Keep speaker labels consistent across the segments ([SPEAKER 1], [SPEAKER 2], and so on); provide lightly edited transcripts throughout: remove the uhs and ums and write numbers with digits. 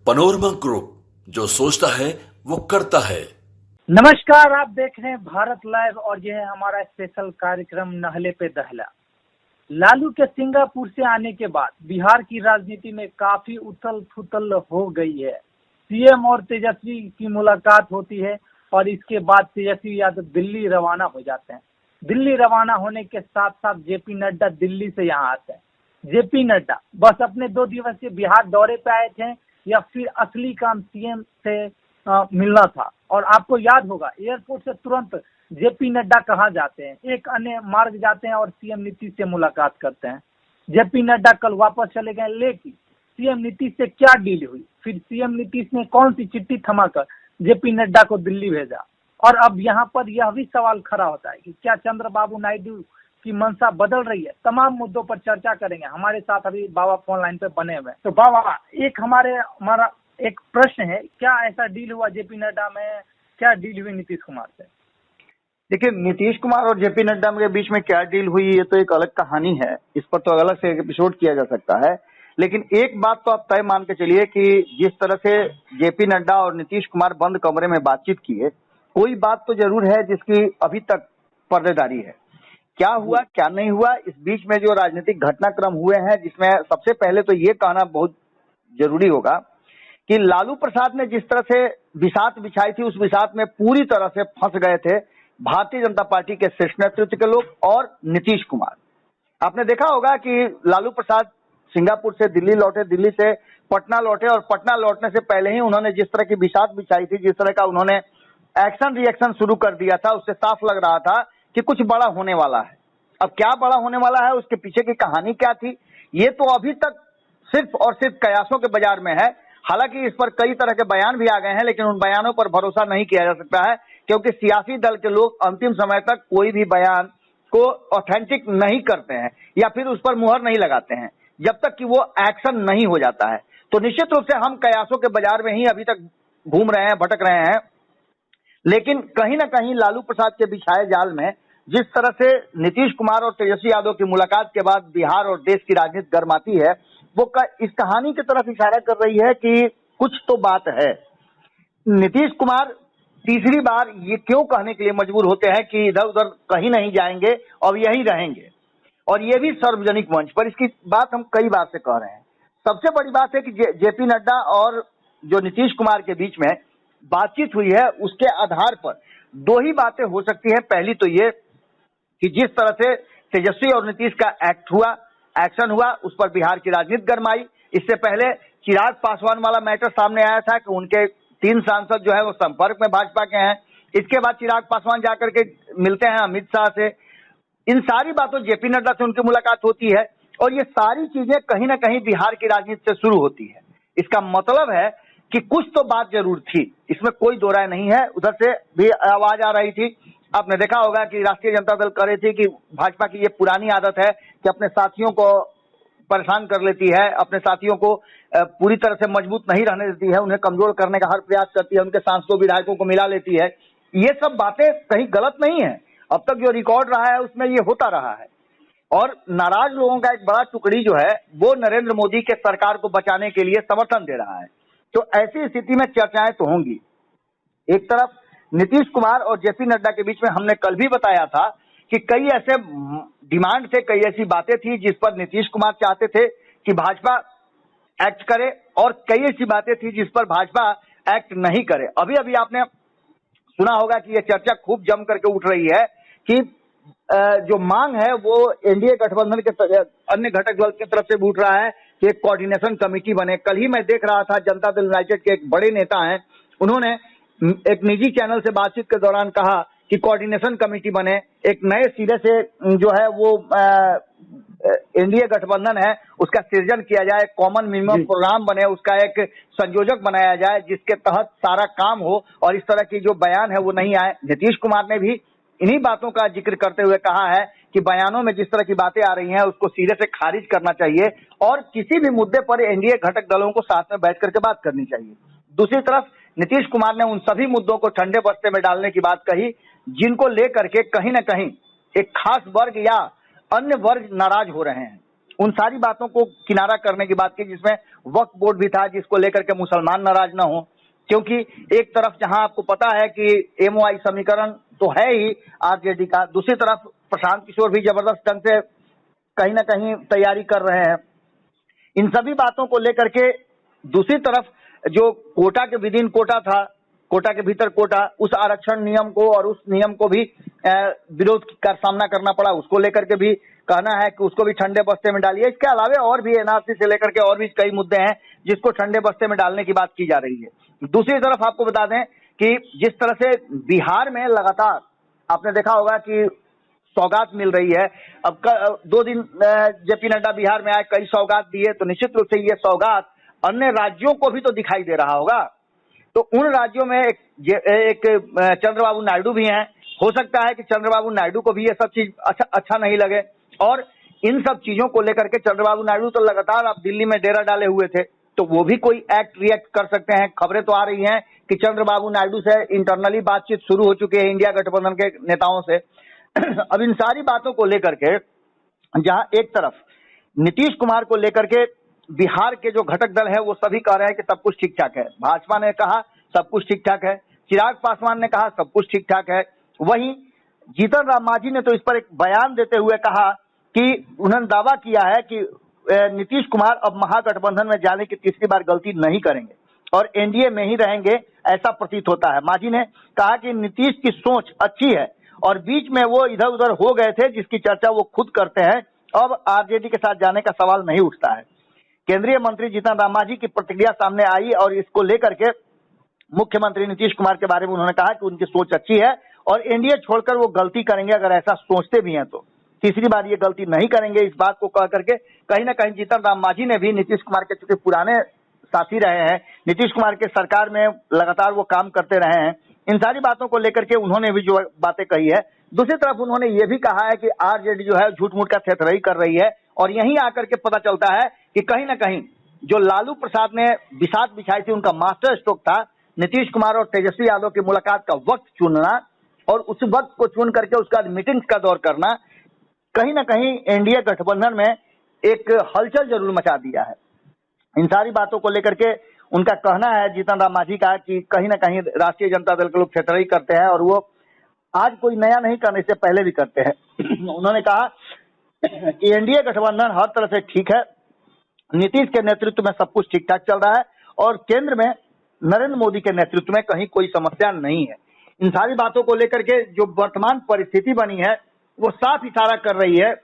[SPEAKER 1] Panorama group, जो सोचता है वो करता है।
[SPEAKER 2] नमस्कार, आप देख रहे हैं भारत लाइव और यह है हमारा स्पेशल कार्यक्रम नहले पे दहला। लालू के सिंगापुर से आने के बाद बिहार की राजनीति में काफी उथल पुथल हो गई है। सीएम और तेजस्वी की मुलाकात होती है और इसके बाद तेजस्वी यादव दिल्ली रवाना हो जाते हैं। दिल्ली रवाना होने के साथ साथ जेपी नड्डा दिल्ली से यहाँ आते हैं। जेपी नड्डा बस अपने 2 दिवसीय बिहार दौरे पे आए थे या फिर असली काम सीएम से मिलना था। और आपको याद होगा, एयरपोर्ट से तुरंत जेपी नड्डा कहाँ जाते हैं, एक अन्य मार्ग जाते हैं और सीएम नीतीश से मुलाकात करते हैं। जेपी नड्डा कल वापस चले गए, लेकिन सीएम नीतीश से क्या डील हुई, फिर सीएम नीतीश ने कौन सी चिट्ठी थमाकर जेपी नड्डा को दिल्ली भेजा। और अब यहाँ पर यह भी सवाल खड़ा होता है कि क्या चंद्रबाबू नायडू की मंशा बदल रही है। तमाम मुद्दों पर चर्चा करेंगे। हमारे साथ अभी बाबा फोन लाइन पे बने हुए हैं। तो बाबा, हमारा एक प्रश्न है, क्या ऐसा डील हुआ जेपी नड्डा में, क्या डील हुई नीतीश कुमार से?
[SPEAKER 3] देखिए, नीतीश कुमार और जेपी नड्डा के बीच में क्या डील हुई, ये तो एक अलग कहानी है। इस पर तो अलग से एक एपिसोड किया जा सकता है। लेकिन एक बात तो आप तय मान के चलिए कि जिस तरह से जेपी नड्डा और नीतीश कुमार बंद कमरे में बातचीत किए, कोई बात तो जरूर है जिसकी अभी तक पर्देदारी है। क्या हुआ क्या नहीं हुआ, इस बीच में जो राजनीतिक घटनाक्रम हुए हैं, जिसमें सबसे पहले तो ये कहना बहुत जरूरी होगा कि लालू प्रसाद ने जिस तरह से बिसात बिछाई थी, उस बिसात में पूरी तरह से फंस गए थे भारतीय जनता पार्टी के शीर्ष नेतृत्व के लोग और नीतीश कुमार। आपने देखा होगा कि लालू प्रसाद सिंगापुर से दिल्ली लौटे, दिल्ली से पटना लौटे और पटना लौटने से पहले ही उन्होंने जिस तरह की बिसात बिछाई थी, जिस तरह का उन्होंने एक्शन रिएक्शन शुरू कर दिया था, उससे साफ लग रहा था कि कुछ बड़ा होने वाला है। अब क्या बड़ा होने वाला है, उसके पीछे की कहानी क्या थी, ये तो अभी तक सिर्फ और सिर्फ कयासों के बाजार में है। हालांकि इस पर कई तरह के बयान भी आ गए हैं, लेकिन उन बयानों पर भरोसा नहीं किया जा सकता है, क्योंकि सियासी दल के लोग अंतिम समय तक कोई भी बयान को ऑथेंटिक नहीं करते हैं या फिर उस पर मुहर नहीं लगाते हैं जब तक कि वो एक्शन नहीं हो जाता है। तो निश्चित रूप से हम कयासों के बाजार में ही अभी तक घूम रहे हैं, भटक रहे हैं। लेकिन कहीं ना कहीं लालू प्रसाद के बिछाए जाल में जिस तरह से नीतीश कुमार और तेजस्वी यादव की मुलाकात के बाद बिहार और देश की राजनीति गर्माती है, वो इस कहानी की तरफ इशारा कर रही है कि कुछ तो बात है। नीतीश कुमार तीसरी बार ये क्यों कहने के लिए मजबूर होते हैं कि इधर उधर कहीं नहीं जाएंगे और यही रहेंगे, और ये भी सार्वजनिक मंच पर, इसकी बात हम कई बार से कह रहे हैं। सबसे बड़ी बात है कि जेपी नड्डा और जो नीतीश कुमार के बीच में बातचीत हुई है, उसके आधार पर 2 ही बातें हो सकती हैं। पहली तो ये कि जिस तरह से तेजस्वी और नीतीश का एक्शन हुआ, उस पर बिहार की राजनीति गरमाई। इससे पहले चिराग पासवान वाला मैटर सामने आया था कि उनके 3 सांसद जो है वो संपर्क में भाजपा के हैं। इसके बाद चिराग पासवान जाकर के मिलते हैं अमित शाह से। इन सारी बातों, जेपी नड्डा से उनकी मुलाकात होती है और ये सारी चीजें कहीं ना कहीं बिहार की राजनीति से शुरू होती है। इसका मतलब है कि कुछ तो बात जरूर थी, इसमें कोई दो राय नहीं है। उधर से भी आवाज आ रही थी, आपने देखा होगा कि राष्ट्रीय जनता दल कह रही थी कि भाजपा की ये पुरानी आदत है कि अपने साथियों को परेशान कर लेती है, अपने साथियों को पूरी तरह से मजबूत नहीं रहने देती है, उन्हें कमजोर करने का हर प्रयास करती है, उनके सांसदों विधायकों को मिला लेती है। ये सब बातें कहीं गलत नहीं है, अब तक जो रिकॉर्ड रहा है उसमें ये होता रहा है। और नाराज लोगों का एक बड़ा टुकड़ी जो है वो नरेंद्र मोदी के सरकार को बचाने के लिए समर्थन दे रहा है। तो ऐसी स्थिति में चर्चाएं तो होंगी। एक तरफ नीतीश कुमार और जेपी नड्डा के बीच में हमने कल भी बताया था कि कई ऐसे डिमांड थे, कई ऐसी बातें थी जिस पर नीतीश कुमार चाहते थे कि भाजपा एक्ट करे और कई ऐसी बातें थी जिस पर भाजपा एक्ट नहीं करे। अभी अभी आपने सुना होगा कि यह चर्चा खूब जम करके उठ रही है कि जो मांग है वो एनडीए गठबंधन के अन्य घटक दल की तरफ से भी उठ रहा है कि एक कोऑर्डिनेशन कमेटी बने। कल ही मैं देख रहा था, जनता दल यूनाइटेड के एक बड़े नेता हैं, उन्होंने एक निजी चैनल से बातचीत के दौरान कहा कि कोऑर्डिनेशन कमेटी बने, एक नए सिरे से जो है वो एनडीए गठबंधन है उसका सृजन किया जाए, कॉमन मिनिमम प्रोग्राम बने, उसका एक संयोजक बनाया जाए जिसके तहत सारा काम हो और इस तरह की जो बयान है वो नहीं आए। नीतीश कुमार ने भी इन्हीं बातों का जिक्र करते हुए कहा है कि बयानों में जिस तरह की बातें आ रही हैं उसको सिरे से खारिज करना चाहिए और किसी भी मुद्दे पर एनडीए घटक दलों को साथ में बैठ करके बात करनी चाहिए। दूसरी तरफ नीतीश कुमार ने उन सभी मुद्दों को ठंडे बस्ते में डालने की बात कही जिनको लेकर के कहीं ना कहीं एक खास वर्ग या अन्य वर्ग नाराज हो रहे हैं। उन सारी बातों को किनारा करने की बात की, जिसमें वक्फ बोर्ड भी था, जिसको लेकर के मुसलमान नाराज ना हो, क्योंकि एक तरफ जहां आपको पता है कि एमओआई समीकरण तो है ही आरजेडी का, दूसरी तरफ प्रशांत किशोर भी जबरदस्त ढंग से कहीं ना कहीं तैयारी कर रहे हैं। इन सभी बातों को लेकर के दूसरी तरफ जो कोटा के विदिन कोटा था, कोटा के भीतर कोटा, उस आरक्षण नियम को और उस नियम को भी विरोध का सामना करना पड़ा, उसको लेकर के भी कहना है कि उसको भी ठंडे बस्ते में डालिए। इसके अलावा और भी एनआरसी से लेकर के और भी कई मुद्दे हैं जिसको ठंडे बस्ते में डालने की बात की जा रही है। दूसरी तरफ आपको बता दें कि जिस तरह से बिहार में लगातार आपने देखा होगा कि सौगात मिल रही है। अब 2 दिन जेपी नड्डा बिहार में आए, कई सौगात दिए, तो निश्चित रूप से ये सौगात अन्य राज्यों को भी तो दिखाई दे रहा होगा। तो उन राज्यों में एक चंद्रबाबू नायडू भी हैं, हो सकता है कि चंद्रबाबू नायडू को भी ये सब चीज अच्छा नहीं लगे, और इन सब चीजों को लेकर के चंद्रबाबू नायडू तो लगातार अब दिल्ली में डेरा डाले हुए थे, तो वो भी कोई एक्ट रिएक्ट कर सकते हैं। खबरें तो आ रही हैं कि चंद्रबाबू नायडू से इंटरनली बातचीत शुरू हो चुकी है इंडिया गठबंधन के नेताओं से। अब इन सारी बातों को लेकर के जहां एक तरफ नीतीश कुमार को लेकर के बिहार के जो घटक दल है वो सभी कह रहे हैं कि सब कुछ ठीक ठाक है, भाजपा ने कहा सब कुछ ठीक ठाक है, चिराग पासवान ने कहा सब कुछ ठीक ठाक है, वहीं जीतन राम मांझी ने तो इस पर एक बयान देते हुए कहा कि उन्होंने दावा किया है कि नीतीश कुमार अब महागठबंधन में जाने की तीसरी बार गलती नहीं करेंगे और एनडीए में ही रहेंगे, ऐसा प्रतीत होता है। मांझी ने कहा कि नीतीश की सोच अच्छी है और बीच में वो इधर उधर हो गए थे जिसकी चर्चा वो खुद करते हैं, अब आरजेडी के साथ जाने का सवाल नहीं उठता है। केंद्रीय मंत्री जीतन राम मांझी की प्रतिक्रिया सामने आई और इसको लेकर के मुख्यमंत्री नीतीश कुमार के बारे में उन्होंने कहा कि उनकी सोच अच्छी है और एनडीए छोड़कर वो गलती करेंगे अगर ऐसा सोचते भी हैं तो तीसरी बार ये गलती नहीं करेंगे। इस बात को कह करके कहीं ना कहीं जीतन राम मांझी ने भी नीतीश कुमार के चूंकि पुराने साथी रहे हैं, नीतीश कुमार के सरकार में लगातार वो काम करते रहे हैं, इन सारी बातों को लेकर के उन्होंने भी जो बातें कही है। दूसरी तरफ उन्होंने ये भी कहा है कि आरजेडी जो है झूठ मूठ का थेथराई कर रही है और यहीं आकर के पता चलता है कि कहीं ना कहीं जो लालू प्रसाद ने बिसात बिछाई थी उनका मास्टर स्ट्रोक था नीतीश कुमार और तेजस्वी यादव की मुलाकात का वक्त चुनना और उस वक्त को चुन करके उसका मीटिंग्स का दौर करना, कहीं ना कहीं एनडीए गठबंधन में एक हलचल जरूर मचा दिया है। इन सारी बातों को लेकर के उनका कहना है जीतन राम मांझी का कि कहीं ना कहीं राष्ट्रीय जनता दल के लोग थेथराई करते हैं और वो आज कोई नया नहीं करने से पहले भी करते हैं। उन्होंने कहा कि एनडीए गठबंधन हर तरह से ठीक है, नीतीश के नेतृत्व में सब कुछ ठीक ठाक चल रहा है और केंद्र में नरेंद्र मोदी के नेतृत्व में कहीं कोई समस्या नहीं है। इन सारी बातों को लेकर के जो वर्तमान परिस्थिति बनी है वो साफ इशारा कर रही है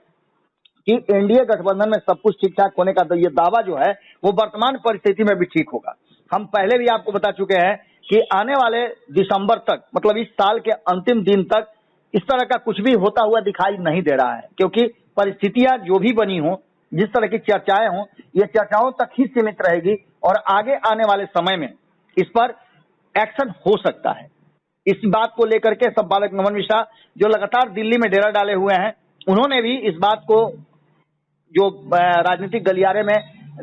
[SPEAKER 3] कि एनडीए गठबंधन में सब कुछ ठीक ठाक होने का ये दावा जो है वो वर्तमान परिस्थिति में भी ठीक होगा। हम पहले भी आपको बता चुके हैं कि आने वाले दिसंबर तक, मतलब इस साल के अंतिम दिन तक इस तरह का कुछ भी होता हुआ दिखाई नहीं दे रहा है, क्योंकि परिस्थितियां जो भी बनी हों, जिस तरह की चर्चाएं हों, ये चर्चाओं तक ही सीमित रहेगी और आगे आने वाले समय में इस पर एक्शन हो सकता है। इस बात को लेकर के सब बालक नमन मिश्रा जो लगातार दिल्ली में डेरा डाले हुए हैं, उन्होंने भी इस बात को जो राजनीतिक गलियारे में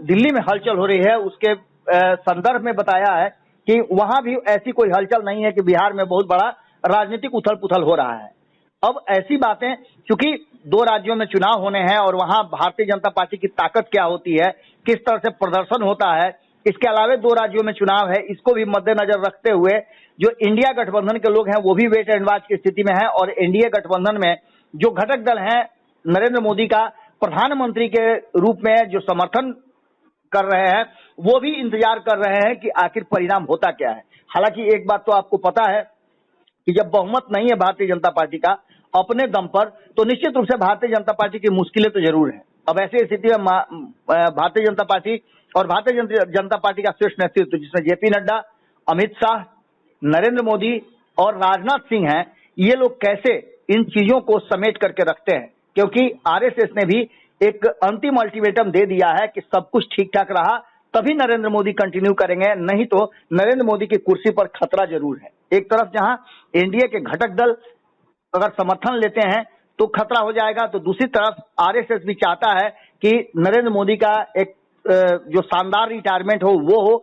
[SPEAKER 3] दिल्ली में हलचल हो रही है उसके संदर्भ में बताया है कि वहां भी ऐसी कोई हलचल नहीं है कि बिहार में बहुत बड़ा राजनीतिक उथल पुथल हो रहा है। अब ऐसी बातें, चूंकि 2 राज्यों में चुनाव होने हैं और वहां भारतीय जनता पार्टी की ताकत क्या होती है, किस तरह से प्रदर्शन होता है, इसके अलावा 2 राज्यों में चुनाव है, इसको भी मद्देनजर रखते हुए जो इंडिया गठबंधन के लोग हैं वो भी वेट एंड वॉच की स्थिति में है और एनडीए गठबंधन में जो घटक दल हैं नरेंद्र मोदी का प्रधानमंत्री के रूप में जो समर्थन कर रहे हैं वो भी इंतजार कर रहे हैं कि आखिर परिणाम होता क्या है। हालांकि एक बात तो आपको पता है कि जब बहुमत नहीं है भारतीय जनता पार्टी का अपने दम पर, तो निश्चित रूप से भारतीय जनता पार्टी की मुश्किलें तो जरूर है। अब ऐसी स्थिति में भारतीय जनता पार्टी और भारतीय जनता पार्टी का शीर्ष नेतृत्व जिसमें जेपी नड्डा, अमित शाह, नरेंद्र मोदी और राजनाथ सिंह हैं, ये लोग कैसे इन चीजों को समेट करके रखते हैं, क्योंकि आरएसएस ने भी एक अंतिम अल्टीमेटम दे दिया है कि सब कुछ ठीक ठाक रहा तभी नरेंद्र मोदी कंटिन्यू करेंगे, नहीं तो नरेंद्र मोदी की कुर्सी पर खतरा जरूर है। एक तरफ जहां एनडीए के घटक दल अगर समर्थन लेते हैं तो खतरा हो जाएगा, तो दूसरी तरफ आरएसएस भी चाहता है कि नरेंद्र मोदी का एक जो शानदार रिटायरमेंट हो वो हो,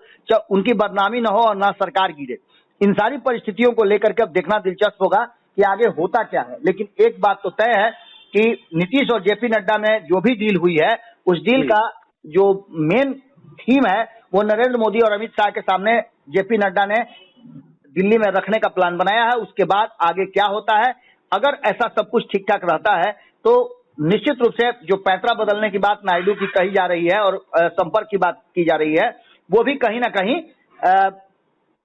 [SPEAKER 3] उनकी बदनामी ना हो और ना सरकार गिरे। इन सारी परिस्थितियों को लेकर के अब देखना दिलचस्प होगा कि आगे होता क्या है। लेकिन एक बात तो तय है कि नीतीश और जेपी नड्डा में जो भी डील हुई है उस डील का जो मेन थीम है वो नरेंद्र मोदी और अमित शाह के सामने जेपी नड्डा ने दिल्ली में रखने का प्लान बनाया है। उसके बाद आगे क्या होता है, अगर ऐसा सब कुछ ठीक ठाक रहता है तो निश्चित रूप से जो पैंतरा बदलने की बात नायडू की कही जा रही है और संपर्क की बात की जा रही है, वो भी कहीं ना कहीं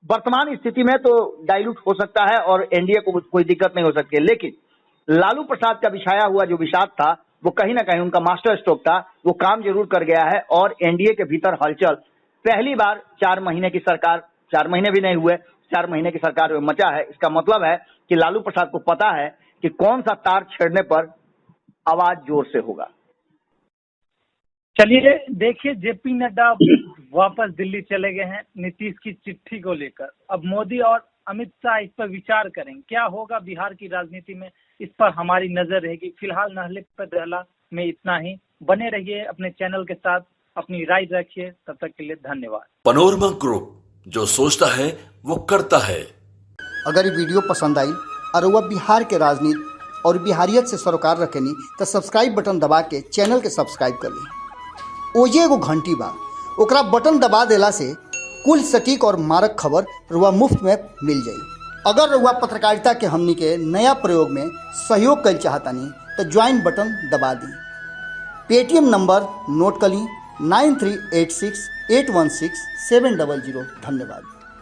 [SPEAKER 3] वर्तमान स्थिति में तो डाइल्यूट हो सकता है और एनडीए को कोई दिक्कत नहीं हो सकती है। लेकिन लालू प्रसाद का बिछाया हुआ जो विषाद था वो कहीं ना कहीं उनका मास्टर स्ट्रोक था, वो काम जरूर कर गया है और एनडीए के भीतर हलचल पहली बार 4 महीने की सरकार, 4 महीने भी नहीं हुए, 4 महीने की सरकार में मचा है। इसका मतलब है कि लालू प्रसाद को पता है कि कौन सा तार छेड़ने पर आवाज जोर से होगा।
[SPEAKER 2] चलिए देखिए, जेपी नड्डा वापस दिल्ली चले गए हैं नीतीश की चिट्ठी को लेकर। अब मोदी और अमित शाह इस पर विचार करें, क्या होगा बिहार की राजनीति में, इस पर हमारी नजर रहेगी। फिलहाल नहले पर दहला में इतना ही। बने रहिए अपने चैनल के साथ, अपनी राय रखिए। तब तक के लिए धन्यवाद।
[SPEAKER 1] पनोरमा ग्रुप, जो सोचता है वो करता है।
[SPEAKER 4] अगर ये वीडियो पसंद आई और वह बिहार के राजनीति और बिहारियत से सरोकार रखेनी तो सब्सक्राइब बटन दबा के चैनल के सब्सक्राइब कर ली। ओजे एगो घंटी बा, ओकरा बटन दबा देला से कुल सटीक और मारक खबर रुआ मुफ्त में मिल जाई। अगर रुआ पत्रकारिता के हमनी के नया प्रयोग में सहयोग कर चाहतानी तो ज्वाइन बटन दबा दी। पेटीएम नंबर नोट कर ली 9386816700। धन्यवाद।